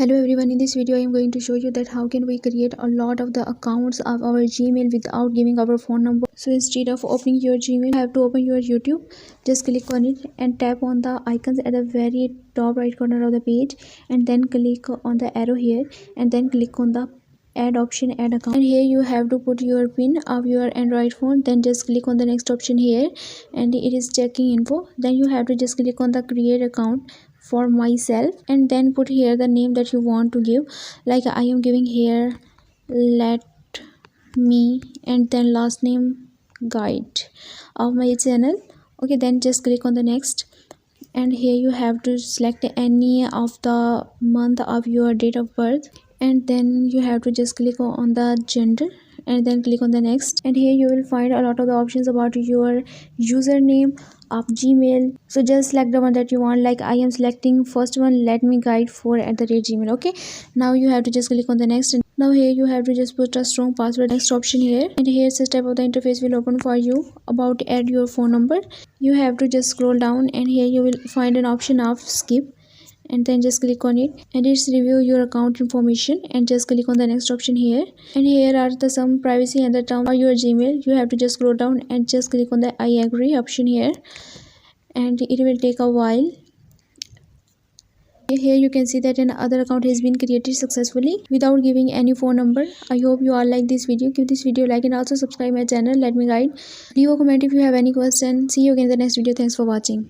Hello everyone, in this video I am going to show you that how can we create a lot of the accounts of our Gmail without giving our phone number. So instead of opening your Gmail, you have to open your YouTube. Just click on it and tap on the icons at the very top right corner of the page, and then click on the arrow here and then click on the add option, add account, and here you have to put your pin of your Android phone. Then just click on the next option here and it is checking info. Then you have to just click on the create account for myself and then put here the name that you want to give. Like I am giving here let me and then last name guide of my channel. Okay, then just click on the next, and here you have to select any of the month of your date of birth, and then you have to just click on the gender and then click on the next, and here you will find a lot of the options about your username of Gmail. So just select the one that you want. Like I am selecting first one, let me guide 4@gmail. Okay, now you have to just click on the next, and now here you have to just put a strong password. Next option here, and here this type of the interface will open for you about add your phone number. You have to just scroll down and here you will find an option of skip, and then just click on it and it's review your account information, and just click on the next option here, and here are the some privacy and the term for your Gmail. You have to just scroll down and just click on the I agree option here, and it will take a while. Here you can see that another account has been created successfully without giving any phone number. I hope you all like this video. Give this video a like and also subscribe my channel Let Me Guide. Leave a comment if you have any question. See you again in the next video. Thanks for watching.